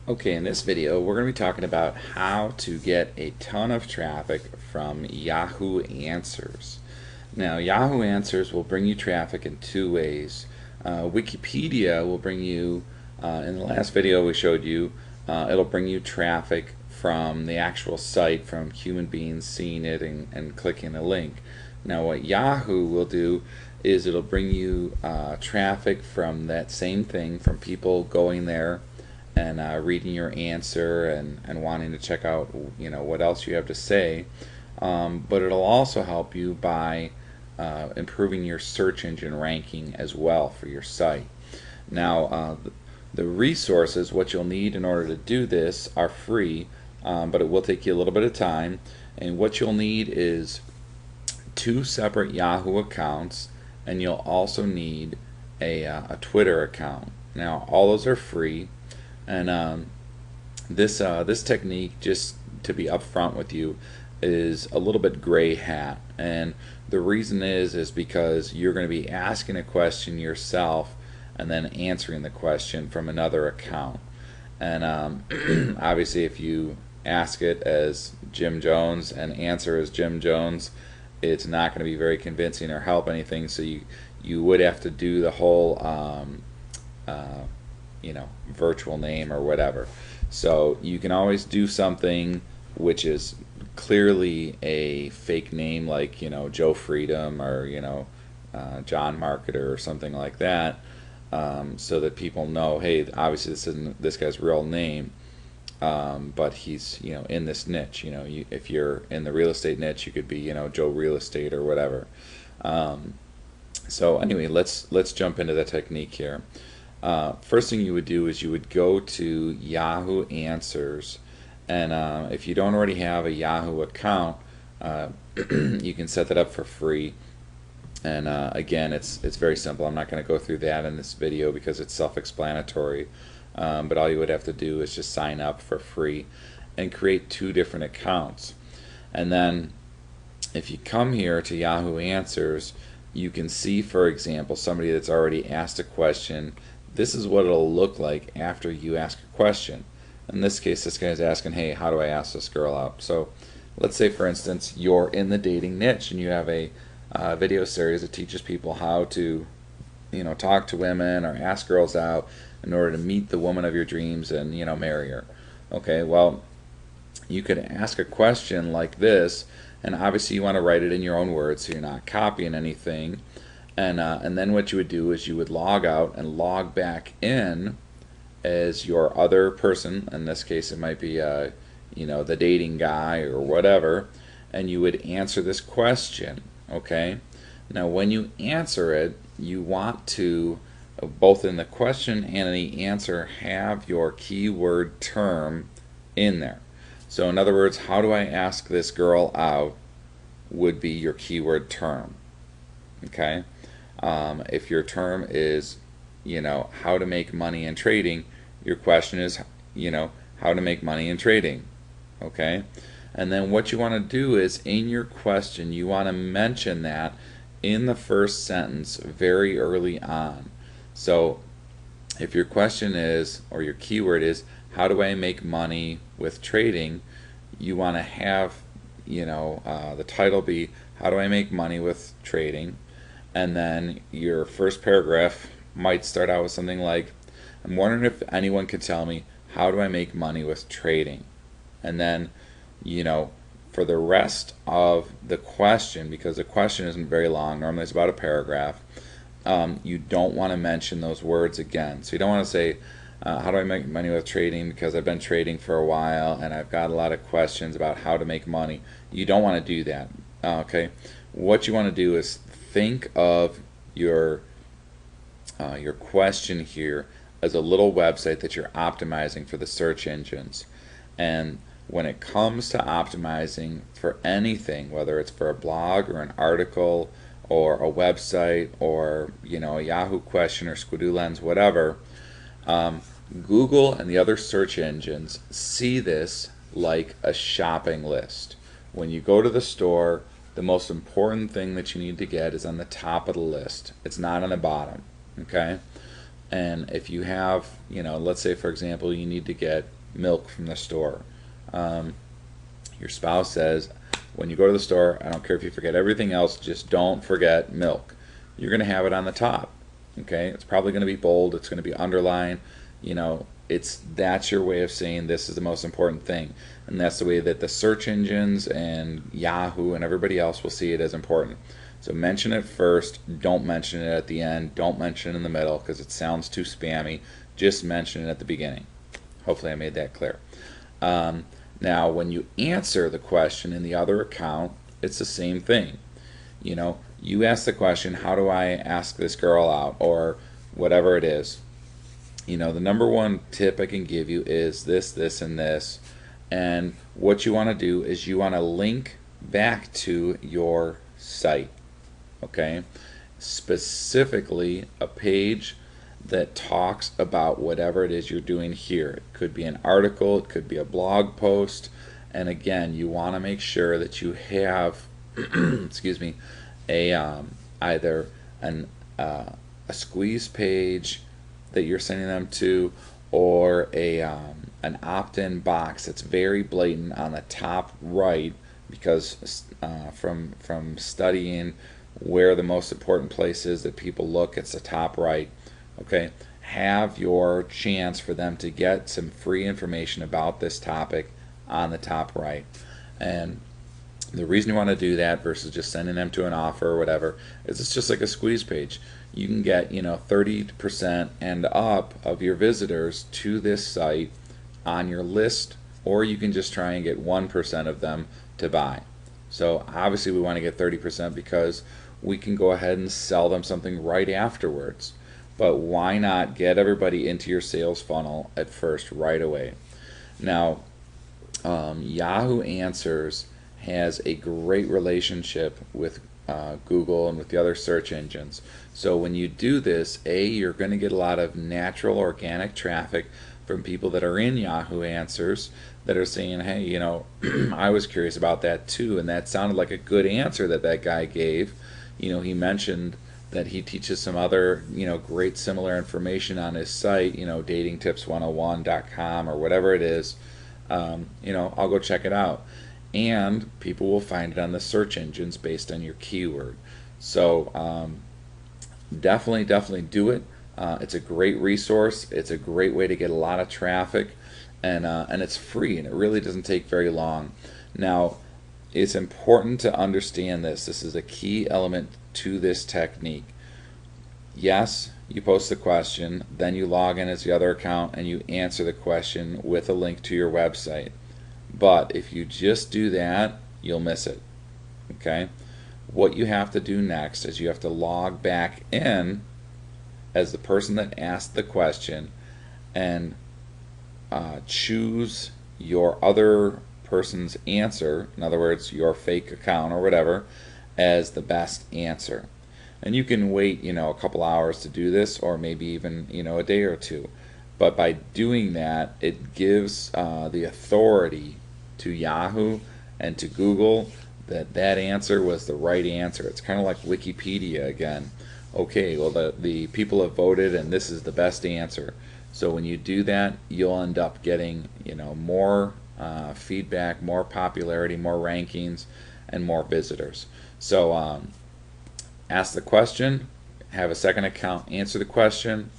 Okay, in this video, we're going to be talking about how to get a ton of traffic from Yahoo Answers. Now, Yahoo Answers will bring you traffic in two ways. Wikipedia will bring you, in the last video we showed you, it'll bring you traffic from the actual site, from human beings seeing it and clicking a link. Now, what Yahoo will do is it'll bring you traffic from that same thing, from people going there and reading your answer and wanting to check out what else you have to say, but it'll also help you by improving your search engine ranking as well for your site. Now the resources, what you'll need in order to do this, are free, but it will take you a little bit of time, and what you'll need is two separate Yahoo accounts, and you'll also need a Twitter account. Now all those are free. And this technique, just to be upfront with you, is a little bit gray hat, and the reason is because you're going to be asking a question yourself and then answering the question from another account. And obviously, if you ask it as Jim Jones and answer as Jim Jones, it's not going to be very convincing or help anything. So you would have to do the whole virtual name or whatever. So you can always do something which is clearly a fake name, like Joe Freedom or John Marketer or something like that, so that people know, hey, obviously this isn't this guy's real name, but he's in this niche. If you're in the real estate niche, you could be Joe Real Estate or whatever. So anyway, let's jump into the technique here. First thing you would do is you would go to Yahoo Answers, and if you don't already have a Yahoo account, you can set that up for free. And again, it's very simple. I'm not going to go through that in this video because it's self-explanatory, but all you would have to do is just sign up for free and create two different accounts. And then if you come here to Yahoo Answers, you can see, for example, somebody that's already asked a question. This is what it'll look like after you ask a question. In this case, this guy's asking, hey, how do I ask this girl out? So let's say, for instance, you're in the dating niche and you have a video series that teaches people how to talk to women or ask girls out in order to meet the woman of your dreams and marry her. Okay, well, you could ask a question like this, and obviously you want to write it in your own words so you're not copying anything. And then what you would do is you would log out and log back in as your other person. In this case, it might be the dating guy or whatever, and you would answer this question. Okay, now when you answer it, you want to, both in the question and in the answer, have your keyword term in there. So in other words, how do I ask this girl out would be your keyword term. Okay. If your term is, how to make money in trading, your question is, how to make money in trading. Okay? And then what you want to do is, in your question, you want to mention that in the first sentence very early on. So if your question is, or your keyword is, how do I make money with trading, you want to have, the title be, how do I make money with trading? And then your first paragraph might start out with something like, I'm wondering if anyone could tell me, how do I make money with trading? And then, for the rest of the question, because the question isn't very long, normally it's about a paragraph, you don't want to mention those words again. So you don't want to say, how do I make money with trading, because I've been trading for a while and I've got a lot of questions about how to make money. You don't want to do that. Okay? What you want to do is think of your question here as a little website that you're optimizing for the search engines. And when it comes to optimizing for anything, whether it's for a blog or an article or a website or a Yahoo question or Squidoo Lens, whatever, Google and the other search engines see this like a shopping list. When you go to the store, the most important thing that you need to get is on the top of the list. It's not on the bottom. Okay? And if you have, let's say for example, you need to get milk from the store. Your spouse says, when you go to the store, I don't care if you forget everything else, just don't forget milk. You're going to have it on the top. Okay, it's probably going to be bold. It's going to be underlined. That's your way of saying this is the most important thing, and that's the way that the search engines and Yahoo and everybody else will see it as important. So mention it first. Don't mention it at the end. Don't mention it in the middle because it sounds too spammy. Just mention it at the beginning. Hopefully, I made that clear. Now, when you answer the question in the other account, it's the same thing. You ask the question, how do I ask this girl out, or whatever it is. The number one tip I can give you is this, this, and this. And what you want to do is you want to link back to your site. Okay? Specifically, a page that talks about whatever it is you're doing here. It could be an article, it could be a blog post, and again, you want to make sure that you have, excuse me, either a squeeze page that you're sending them to, or an opt-in box that's very blatant on the top right, because from studying where the most important place is that people look, it's the top right. Okay, have your chance for them to get some free information about this topic on the top right. And the reason you want to do that versus just sending them to an offer or whatever is it's just like a squeeze page. You can get 30% and up of your visitors to this site on your list, or you can just try and get 1% of them to buy. So obviously we want to get 30% because we can go ahead and sell them something right afterwards. But why not get everybody into your sales funnel at first right away? Now, Yahoo Answers has a great relationship with Google and with the other search engines. So when you do this, you're going to get a lot of natural organic traffic from people that are in Yahoo Answers that are saying, hey, I was curious about that too, and that sounded like a good answer that guy gave. He mentioned that he teaches some other, great similar information on his site, datingtips101.com or whatever it is. I'll go check it out. And people will find it on the search engines based on your keyword. So definitely do it. It's a great resource. It's a great way to get a lot of traffic, and it's free, and it really doesn't take very long. Now, it's important to understand this. This is a key element to this technique. Yes, you post the question, then you log in as the other account and you answer the question with a link to your website. But if you just do that, you'll miss it. Okay? What you have to do next is you have to log back in as the person that asked the question and choose your other person's answer, in other words, your fake account or whatever, as the best answer. And you can wait, a couple hours to do this, or maybe even, a day or two. But by doing that, it gives the authority to Yahoo and to Google that answer was the right answer. It's kind of like Wikipedia again. Okay, well, the people have voted, and this is the best answer. So when you do that, you'll end up getting, more feedback, more popularity, more rankings, and more visitors. So ask the question, have a second account answer the question,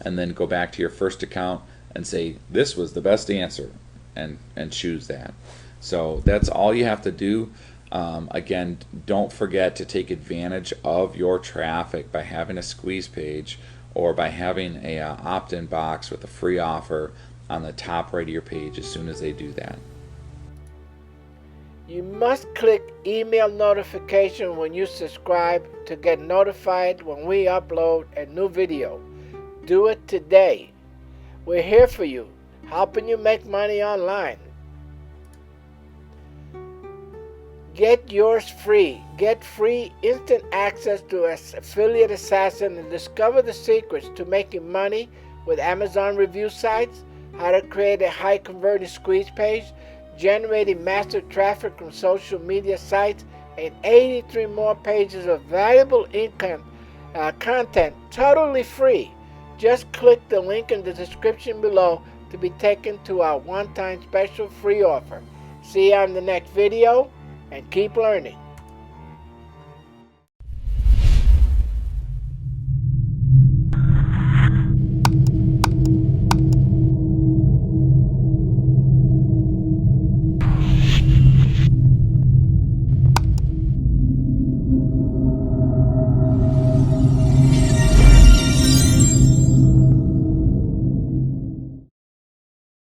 and then go back to your first account and say this was the best answer, and choose that. So that's all you have to do. Again, don't forget to take advantage of your traffic by having a squeeze page or by having a opt-in box with a free offer on the top right of your page as soon as they do that. You must click email notification when you subscribe to get notified when we upload a new video. Do it today. We're here for you, helping you make money online. Get yours free. Get free instant access to Affiliate Assassin and discover the secrets to making money with Amazon review sites, how to create a high converting squeeze page, generating massive traffic from social media sites, and 83 more pages of valuable income content totally free. Just click the link in the description below to be taken to our one-time special free offer. See you on the next video and keep learning.